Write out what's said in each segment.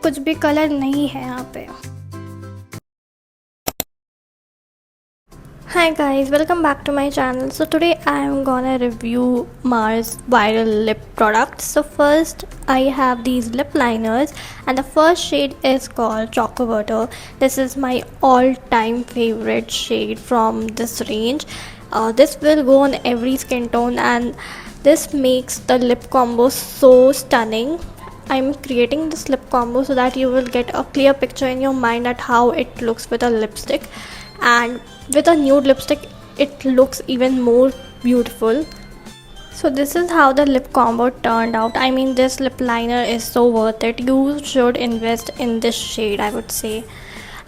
कुछ भी कलर नहीं है यहाँ पे। Hi guys, welcome back to my channel. So today I am gonna review Mars viral lip products. So first I have these lip liners and the first shade is called Choco Butter. This is my all-time favorite shade from this range. This will go on every skin tone and this makes the lip combo so stunning. I'm creating this lip combo so that you will get a clear picture in your mind at how it looks with a lipstick, and with a nude lipstick it looks even more beautiful. So this is how the lip combo turned out. I mean, this lip liner is so worth it. You should invest in this shade, I would say.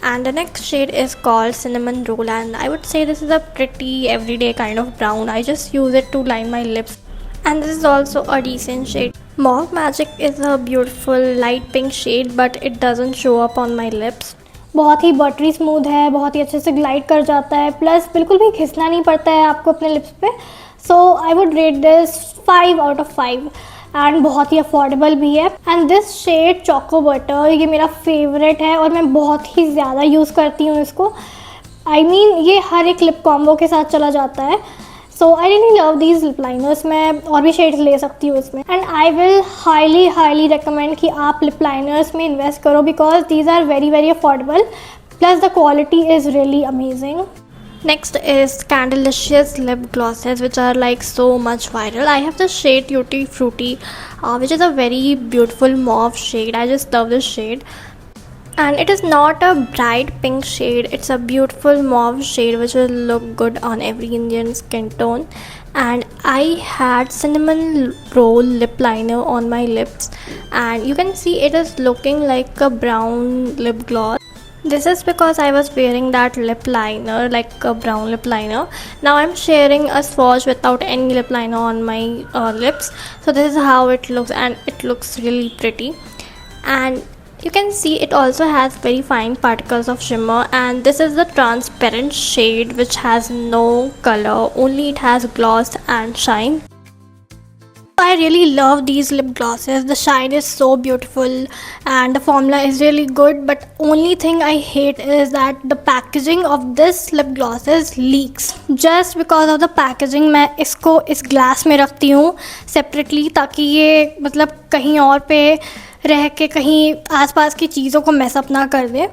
And the next shade is called Cinnamon Roll, and I would say this is a pretty everyday kind of brown. I just use it to line my lips, and this is also a decent shade. Mauve Magic is a beautiful light pink shade but it doesn't show up on my lips. बहुत ही buttery smooth है, बहुत ही अच्छे से glide कर जाता है, plus बिल्कुल भी घिसना नहीं पड़ता है आपको अपने लिप्स पे. So I would rate this 5 out of 5 and बहुत ही अफोर्डेबल भी है. And this shade choco butter ये मेरा फेवरेट है और मैं बहुत ही ज़्यादा यूज़ करती हूँ इसको. आई मीन ये हर एक लिप कॉम्बो के साथ चला जाता है. So I really love these lip liners. मैं और भी शेड्स ले सकती हूँ इसमें. And I will highly recommend कि आप लिप लाइनर्स में इन्वेस्ट करो because these are very affordable, plus the quality is really amazing. Next is Candlelicious lip glosses which are like so much viral. I have the shade Tutti Frutti which is a very beautiful mauve shade. I just love this shade. And it is not a bright pink shade, it's a beautiful mauve shade which will look good on every Indian skin tone. And I had Cinnamon Roll lip liner on my lips and you can see it is looking like a brown lip gloss. This is because I was wearing that lip liner, like a brown lip liner. Now I'm sharing a swatch without any lip liner on my lips. So this is how it looks and it looks really pretty. And you can see it also has very fine particles of shimmer, and this is the transparent shade which has no color, only it has gloss and shine. I really love these lip glosses. The shine is so beautiful and the formula is really good, but only thing I hate is that the packaging of this lip glosses leaks. Just because of the packaging मैं इसको इस glass में रखती हूँ separately ताकि ये मतलब कहीं और पे रह के कहीं आसपास की चीज़ों को मैसअप ना कर दे.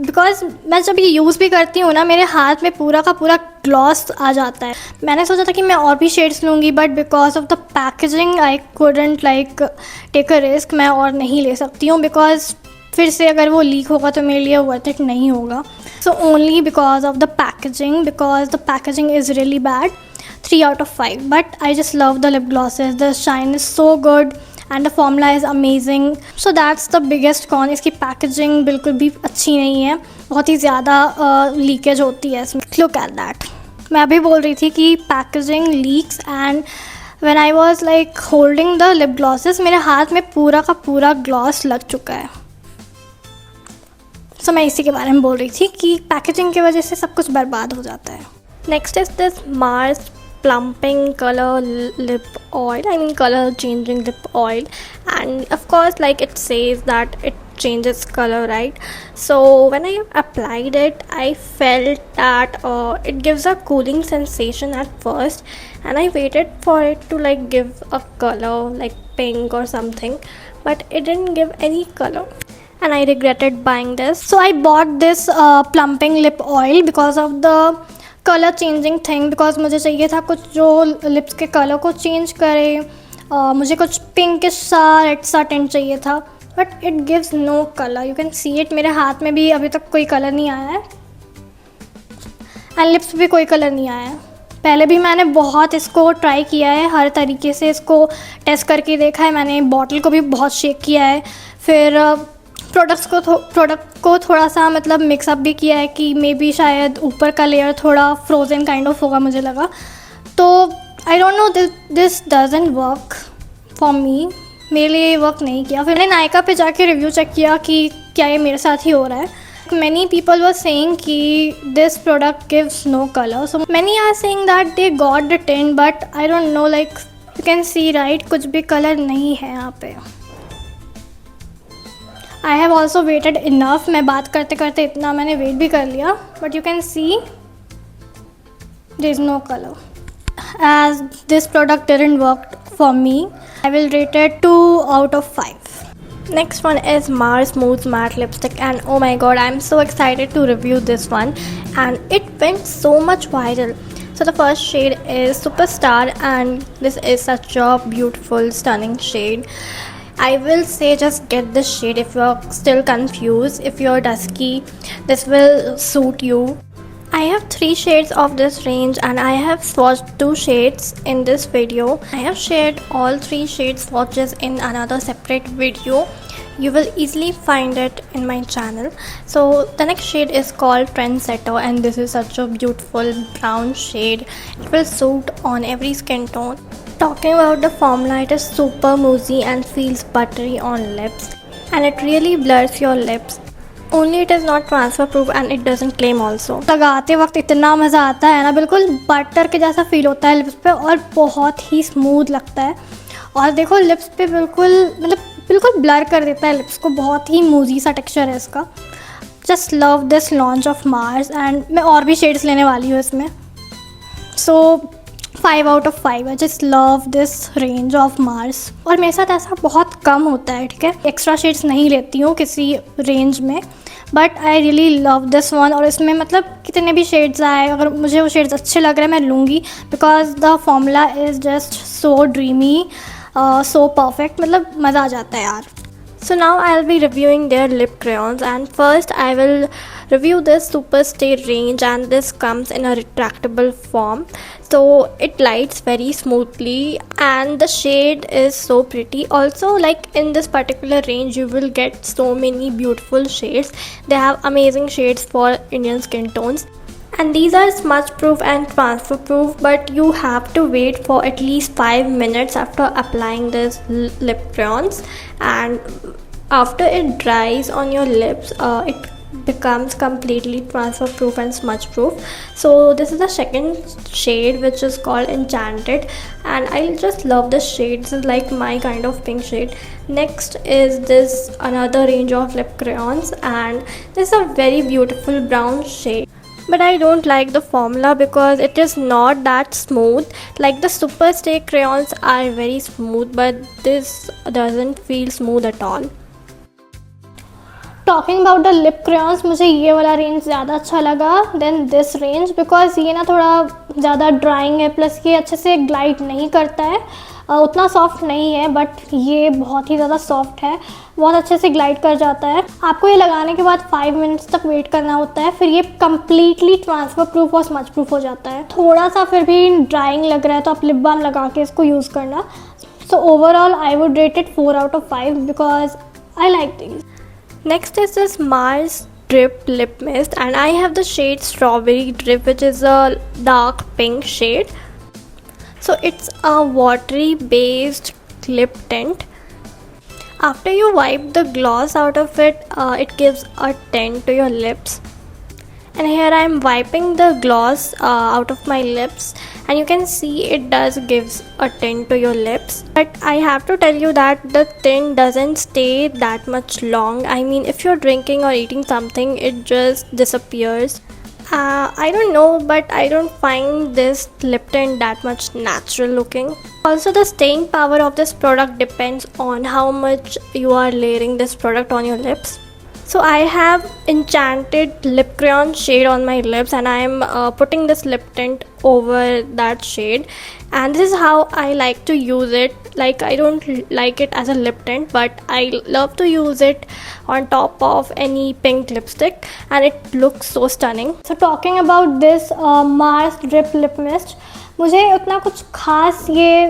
बिकॉज मैं जब ये यूज़ भी करती हूँ ना मेरे हाथ में पूरा का पूरा ग्लॉस आ जाता है. मैंने सोचा था कि मैं और भी शेड्स लूँगी but because of the packaging I couldn't like take a risk. मैं और नहीं ले सकती हूँ बिकॉज फिर से अगर वो लीक होगा तो मेरे लिए वर्थ इट नहीं होगा. So only because of the packaging, because the packaging is really bad. 3 out of 5 but I just love the lip glosses. The shine is so good and the formula is amazing. So that's the biggest con. इसकी packaging बिल्कुल भी अच्छी नहीं है, बहुत ही ज़्यादा leakage होती है इसमें. Look at that. मैं अभी बोल रही थी कि packaging leaks and when I was like holding the lip glosses मेरे हाथ में पूरा का पूरा ग्लॉस लग चुका है. सो मैं इसी के बारे में बोल रही थी कि पैकेजिंग की वजह से सब कुछ बर्बाद हो जाता है. Next is this Mars plumping color lip oil, I mean color changing lip oil, and of course like it says that it changes color, right? So when I applied it I felt that it gives a cooling sensation at first, and I waited for it to like give a color like pink or something, but it didn't give any color and I regretted buying this. So I bought this plumping lip oil because of the colour changing thing, because मुझे चाहिए था कुछ जो lips के colour को change करे. मुझे कुछ पिंकिश सा रेड सा टेंट चाहिए था but it gives no colour. You can see it. मेरे हाथ में भी अभी तक कोई कलर नहीं आया है एंड लिप्स भी कोई कलर नहीं आया है. पहले भी मैंने बहुत इसको ट्राई किया है, हर तरीके से इसको टेस्ट करके देखा है. मैंने बॉटल को भी बहुत शेक किया है, फिर प्रोडक्ट को थोड़ा सा मतलब मिक्सअप भी किया है कि मे बी शायद ऊपर का लेयर थोड़ा फ्रोज़न काइंड ऑफ होगा मुझे लगा. तो I don't know, this doesn't work for me. मेरे लिए वर्क नहीं किया. फिर मैंने नायका पे जाके रिव्यू चेक किया कि क्या ये मेरे साथ ही हो रहा है. Many people were saying कि this product gives no color. So many are saying that they got the tint, but I don't know, like you can see right, कुछ भी color नहीं है यहाँ पे. I have also waited enough. मैं बात करते करते इतना मैंने वेट भी कर लिया. But you can see there is no colour. As this product didn't work for me, I will rate it 2 out of 5. Next one is Mars Smooth Matte Lipstick, and oh my god, I'm so excited to review this one, and it went so much viral. So the first shade is Superstar, and this is such a beautiful, stunning shade. I will say just get this shade if you're still confused. If you're dusky, this will suit you. I have 3 shades of this range, and I have swatched 2 shades in this video. I have shared all 3 shade swatches in another separate video. You will easily find it in my channel. So the next shade is called Trendsetter, and this is such a beautiful brown shade. It will suit on every skin tone. Talking about the formula, it is super moussey and feels buttery on lips, and it really blurs your lips. Only it is not transfer proof and it doesn't claim also. लगाते वक्त इतना मज़ा आता है ना, बिल्कुल butter के जैसा फील होता है लिप्स पे, और बहुत ही स्मूथ लगता है. और देखो लिप्स पे बिल्कुल मतलब बिल्कुल ब्लर कर देता है लिप्स को. बहुत ही मूजी सा टेक्सचर है इसका. Just love this launch of Mars, and मैं और भी शेड्स लेने वाली हूँ इसमें. सो 5 out of 5. I just love this range of Mars. और मेरे साथ ऐसा बहुत कम होता है, ठीक है. एक्स्ट्रा शेड्स नहीं लेती हूँ किसी रेंज में, but I really love this one. और इसमें मतलब कितने भी शेड्स आए, अगर मुझे वो शेड्स अच्छे लग रहे हैं मैं लूँगी, because the formula is just so dreamy, so perfect. मतलब मज़ा आ जाता है यार. So now I'll be reviewing their lip crayons, and first I will review this Superstay range, and this comes in a retractable form, so it lights very smoothly and the shade is so pretty. Also, like in this particular range you will get so many beautiful shades. They have amazing shades for Indian skin tones. And these are smudge proof and transfer proof, but you have to wait for at least 5 minutes after applying this lip crayons, and after it dries on your lips it becomes completely transfer proof and smudge proof. So this is the second shade, which is called Enchanted, and I just love this shade. This is like my kind of pink shade. Next is this another range of lip crayons, and this is a very beautiful brown shade. But I don't like the formula because it is not that smooth. Like the Superstay crayons are very smooth, but this doesn't feel smooth at all. Talking about the lip crayons, मुझे ये वाला range ज़्यादा अच्छा लगा then this range, because ये ना थोड़ा ज़्यादा ड्राइंग है, प्लस ये अच्छे से ग्लाइड नहीं करता है. उतना सॉफ्ट नहीं है, बट ये बहुत ही ज़्यादा सॉफ्ट है, बहुत अच्छे से ग्लाइड कर जाता है. आपको ये लगाने के बाद 5 मिनट्स तक वेट करना होता है, फिर ये कम्प्लीटली ट्रांसफर प्रूफ और स्मच प्रूफ हो जाता है. थोड़ा सा फिर भी ड्राइंग लग रहा है तो आप लिप बाम लगा के इसको यूज़ करना. So overall I would rate it 4 out of 5 because I like this. Next is this Mars Drip Lip Mist, and I have the shade Strawberry Drip, which is a dark pink shade. So it's a watery based lip tint. After you wipe the gloss out of it, it gives a tint to your lips. And here I am wiping the gloss out of my lips, and you can see it does gives a tint to your lips. But I have to tell you that the tint doesn't stay that much long. I mean, if you're drinking or eating something, it just disappears. I don't know, but I don't find this lip tint that much natural looking. Also, the staying power of this product depends on how much you are layering this product on your lips. So I have Enchanted lip crayon shade on my lips, and I am putting this lip tint over that shade, and this is how I like to use it. Like, I don't like it as a lip tint, but I love to use it on top of any pink lipstick, and it looks so stunning. So talking about this Mars Drip Lip Mist, मुझे उतना कुछ खास ये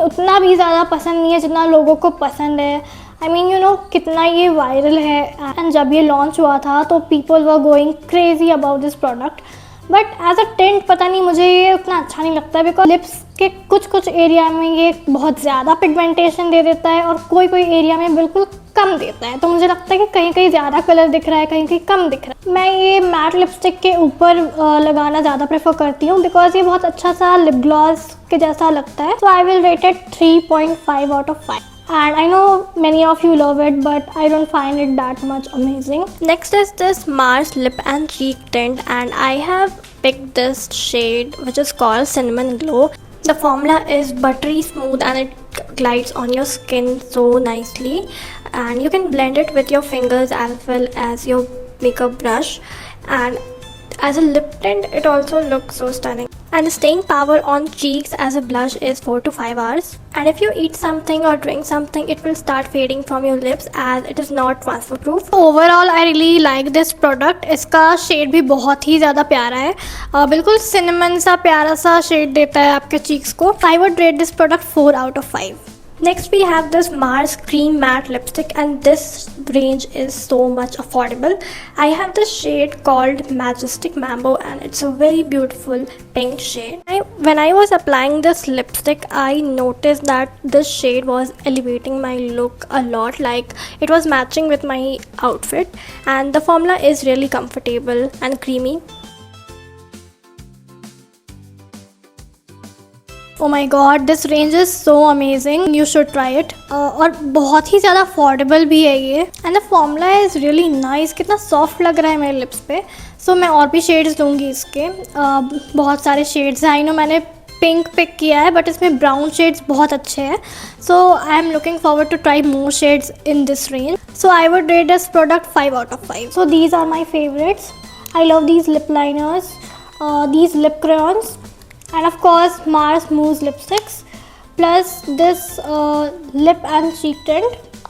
उतना भी ज़्यादा पसंद नहीं है जितना लोगों को पसंद है. यू नो कितना ये वायरल है, एंड जब ये लॉन्च हुआ था तो people were going crazy about this product. But as a tint पता नहीं मुझे ये उतना अच्छा नहीं लगता, बिकॉज लिप्स के कुछ एरिया में ये बहुत ज़्यादा पिगमेंटेशन दे देता है और कोई एरिया में बिल्कुल कम देता है. तो मुझे लगता है कि कहीं कहीं ज़्यादा कलर दिख रहा है, कहीं कहीं कम दिख रहा है. मैं ये मैट लिपस्टिक के ऊपर लगाना ज़्यादा प्रेफर करती हूँ, बिकॉज ये बहुत अच्छा सा लिप ग्लॉस के जैसा लगता है. So I will rate it 3.5 out of 5. and I know many of you love it, but I don't find it that much amazing. Next is this Mars lip and cheek tint, and I have picked this shade which is called Cinnamon Glow. The formula is buttery smooth and it glides on your skin so nicely, and you can blend it with your fingers as well as your makeup brush, and as a lip tint it also looks so stunning. And the staying power on cheeks as a blush is 4 to 5 hours, and if you eat something or drink something it will start fading from your lips as it is not transfer proof. Overall I really like this product. इसका shade भी बहुत ही ज़्यादा प्यारा है, बिल्कुल cinnamon सा प्यारा सा शेड देता है आपके चीक्स को. I would rate this product 4 out of 5. Next we have this Mars Cream Matte Lipstick, and this range is so much affordable. I have this shade called Majestic Mambo and it's a very beautiful pink shade. When I was applying this lipstick, I noticed that this shade was elevating my look a lot, like it was matching with my outfit, and the formula is really comfortable and creamy. Oh my god, this range is so amazing. You should try it. और बहुत ही ज़्यादा affordable भी है ये. And the formula is really nice. कितना soft लग रहा है मेरे लिप्स पे. सो मैं और भी शेड्स लूँगी इसके. बहुत सारे शेड्स हैं. आई नो मैंने पिंक पिक किया है, बट इसमें ब्राउन शेड्स बहुत अच्छे हैं. So I am looking forward to try more shades in this range. So I would rate this product 5 out of 5. So these are my favorites. I love these lip liners, these lip crayons, and of course Mars Mousse lipsticks, plus this lip and cheek tint,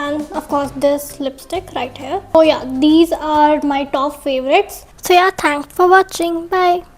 and of course this lipstick right here. So yeah, these are my top favorites. So yeah, thanks for watching. Bye.